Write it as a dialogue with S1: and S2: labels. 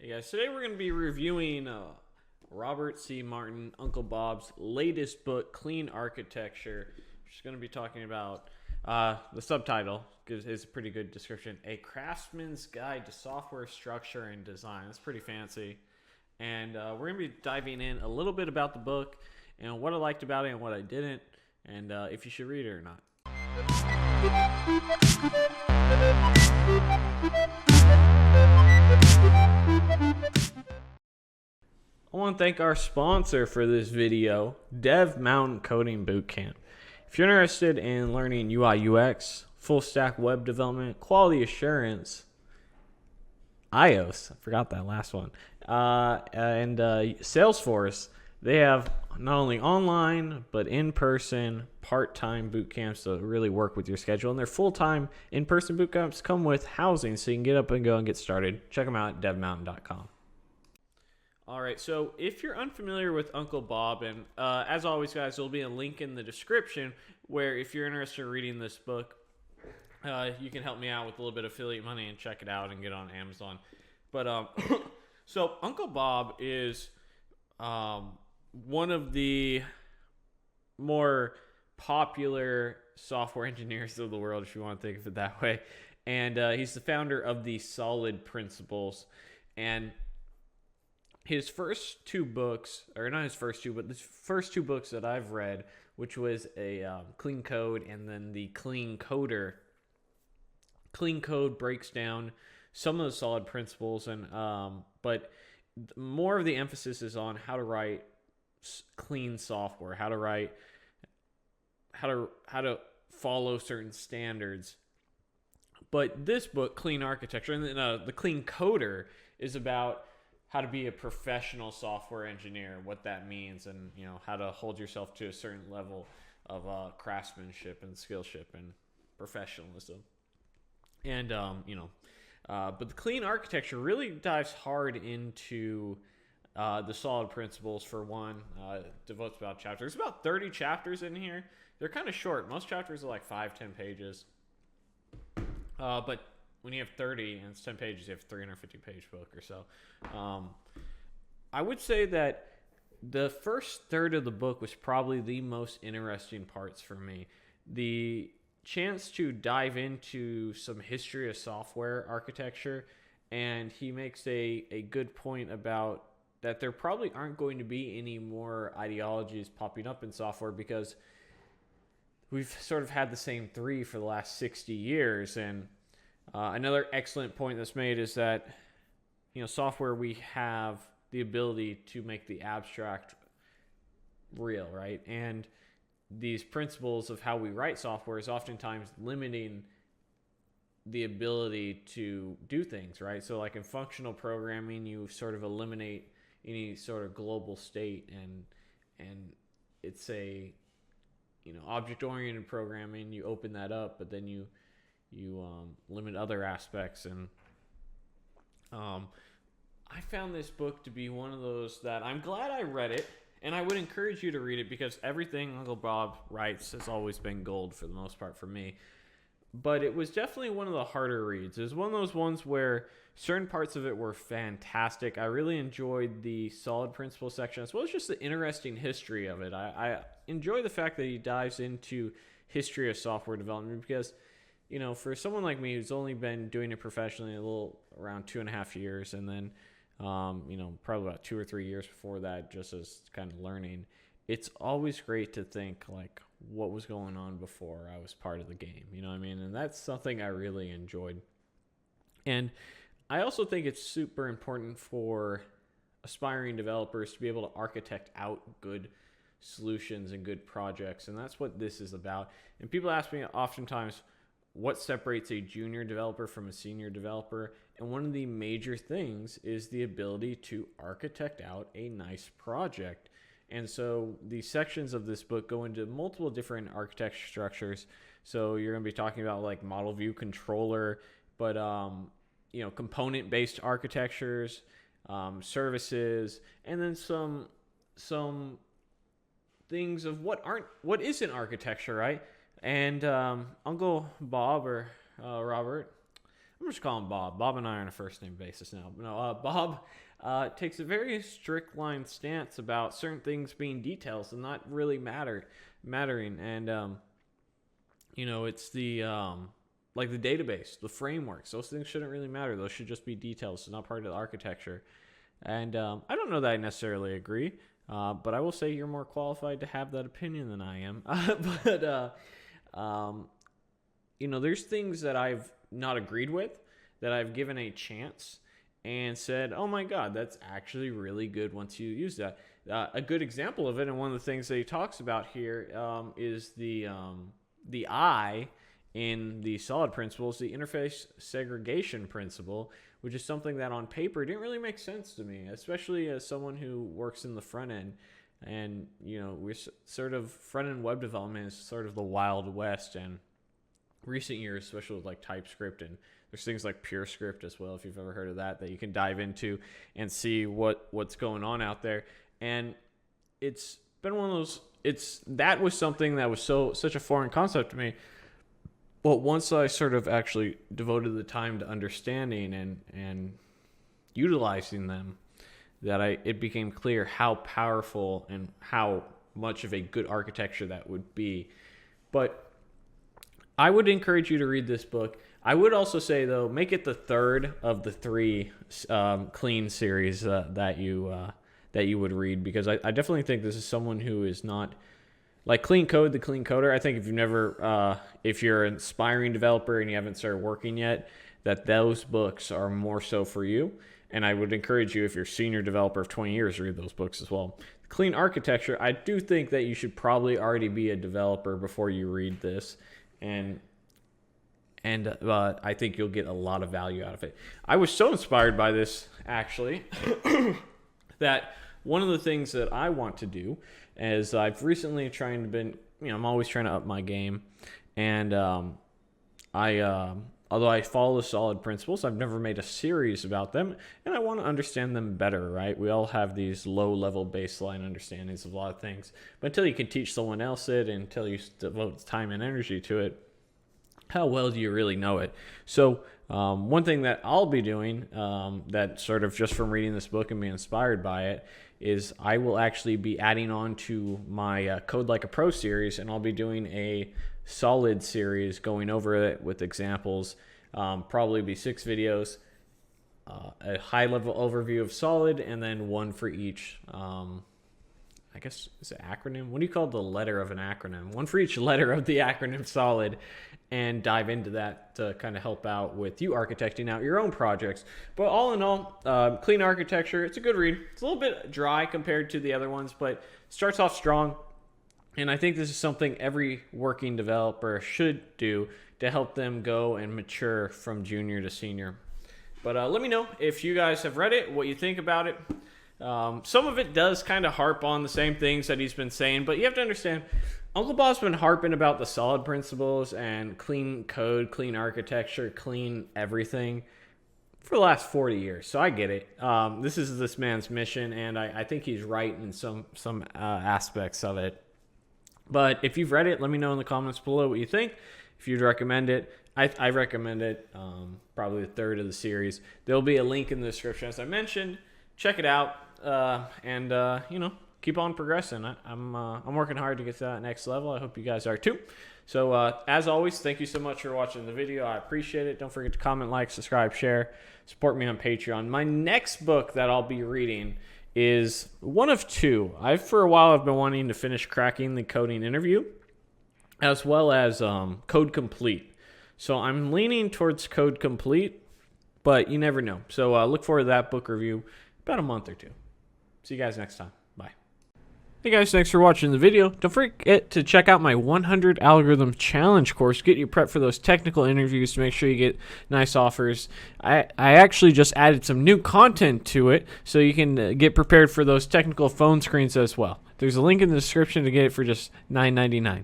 S1: Hey guys, today we're going to be reviewing Robert C. Martin, Uncle Bob's latest book, Clean Architecture. We're just going to be talking about the subtitle, because it's a pretty good description. A Craftsman's Guide to Software Structure and Design. That's pretty fancy. And we're going to be diving in a little bit about the book and what I liked about it and what I didn't, and if you should read it or not. I want to thank our sponsor for this video, Dev Mountain Coding Bootcamp. If you're interested in learning UI UX, full stack web development, quality assurance, iOS, I forgot that last one, and Salesforce, they have not only online but in-person part-time boot camps that really work with your schedule, and their full-time in-person boot camps come with housing so you can get up and go and get started. Check them out at devmountain.com. All right, so if you're unfamiliar with Uncle Bob, and as always, guys, there'll be a link in the description where if you're interested in reading this book, you can help me out with a little bit of affiliate money and check it out and get it on Amazon. But so Uncle Bob is one of the more popular software engineers of the world, if you want to think of it that way. And he's the founder of the Solid Principles. And his first two books, or not his first two, but the first two books that I've read, which was a Clean Code and then the Clean Coder. Clean Code breaks down some of the solid principles, and but more of the emphasis is on how to write clean software, how to follow certain standards. But this book, Clean Architecture, and then the Clean Coder, is about how to be a professional software engineer, what that means, and how to hold yourself to a certain level of craftsmanship and skillship and professionalism. And but the Clean Architecture really dives hard into the solid principles. For one, devotes about chapters. There's about 30 chapters in here. They're kind of short. Most chapters are like 5-10 pages. But when you have 30 and it's 10 pages, you have a 350-page book or so. I would say that the first third of the book was probably the most interesting parts for me. The chance to dive into some history of software architecture, and he makes a good point about that there probably aren't going to be any more ideologies popping up in software because we've sort of had the same three for the last 60 years. And another excellent point that's made is that, software, we have the ability to make the abstract real, right? And these principles of how we write software is oftentimes limiting the ability to do things, right? So like in functional programming, you sort of eliminate any sort of global state, and it's a, object-oriented programming, you open that up, but then you limit other aspects. And I found this book to be one of those that I'm glad I read it, and I would encourage you to read it because everything Uncle Bob writes has always been gold for the most part for me. But it was definitely one of the harder reads. It was one of those ones where certain parts of it were fantastic. I really enjoyed the solid principle section, as well as just the interesting history of it. I enjoy the fact that he dives into history of software development because, for someone like me who's only been doing it professionally around 2.5 years, and then, probably about 2 or 3 years before that, just as kind of learning, it's always great to think like what was going on before I was part of the game. You know what I mean? And that's something I really enjoyed. And I also think it's super important for aspiring developers to be able to architect out good solutions and good projects. And that's what this is about. And people ask me oftentimes, what separates a junior developer from a senior developer? And one of the major things is the ability to architect out a nice project. And so the sections of this book go into multiple different architecture structures. So you're going to be talking about like model view controller, but component-based architectures, services, and then some things of what isn't architecture, right? And Uncle Bob or Robert I'm just calling Bob. Bob and I are on a first name basis now. No, Bob takes a very strict line stance about certain things being details and not really mattering. And it's the like the database, the frameworks. Those things shouldn't really matter. Those should just be details. It's not part of the architecture. And I don't know that I necessarily agree, but I will say you're more qualified to have that opinion than I am. There's things that I've not agreed with that I've given a chance and said, oh my God, that's actually really good once you use that. A good example of it, and one of the things that he talks about here is the I in the solid principles, the interface segregation principle, which is something that on paper didn't really make sense to me, especially as someone who works in the front end. And, we're sort of front end web development is sort of the Wild West. And recent years, especially with like TypeScript, and there's things like PureScript as well, if you've ever heard of that you can dive into and see what's going on out there. And it's been one of those, that was something that was such a foreign concept to me. But once I sort of actually devoted the time to understanding and utilizing them, it became clear how powerful and how much of a good architecture that would be. But I would encourage you to read this book. I would also say, though, make it the third of the 3 clean series that you would read, because I definitely think this is someone who is not like Clean Code, the Clean Coder. I think if you're an aspiring developer and you haven't started working yet, that those books are more so for you. And I would encourage you, if you're a senior developer of 20 years, to read those books as well. Clean Architecture, I do think that you should probably already be a developer before you read this. And I think you'll get a lot of value out of it. I was so inspired by this, actually, that one of the things that I want to do is I've recently I'm always trying to up my game. And although I follow the solid principles, I've never made a series about them, and I want to understand them better, right? We all have these low-level baseline understandings of a lot of things. But until you can teach someone else it, and until you devote time and energy to it, how well do you really know it? So one thing that I'll be doing that sort of just from reading this book and being inspired by it is I will actually be adding on to my Code Like a Pro series, and I'll be doing a solid series going over it with examples. Probably be 6 videos, a high-level overview of solid, and then one for each I guess, is it acronym? What do you call the letter of an acronym? One for each letter of the acronym solid, and dive into that to kind of help out with you architecting out your own projects. But all in all, Clean Architecture, it's a good read. It's a little bit dry compared to the other ones, but starts off strong. And I think this is something every working developer should do to help them go and mature from junior to senior. But let me know if you guys have read it, what you think about it. Some of it does kind of harp on the same things that he's been saying, but you have to understand, Uncle Bob's been harping about the solid principles and clean code, clean architecture, clean everything for the last 40 years. So I get it. This is this man's mission, and I think he's right in some aspects of it. But if you've read it, let me know in the comments below what you think. If you'd recommend it, I recommend it. Probably the third of the series. There'll be a link in the description, as I mentioned. Check it out, and keep on progressing. I'm working hard to get to that next level. I hope you guys are too. So as always, thank you so much for watching the video. I appreciate it. Don't forget to comment, like, subscribe, share, support me on Patreon. My next book that I'll be reading is one of 2. For a while I've been wanting to finish cracking the coding interview, as well as Code Complete. So I'm leaning towards Code Complete, but you never know. So look forward to that book review about a month or 2. See you guys next time. Bye. Hey guys, thanks for watching the video. Don't forget to check out my 100 Algorithm Challenge course. Get you prepped for those technical interviews to make sure you get nice offers. I actually just added some new content to it so you can get prepared for those technical phone screens as well. There's a link in the description to get it for just $9.99.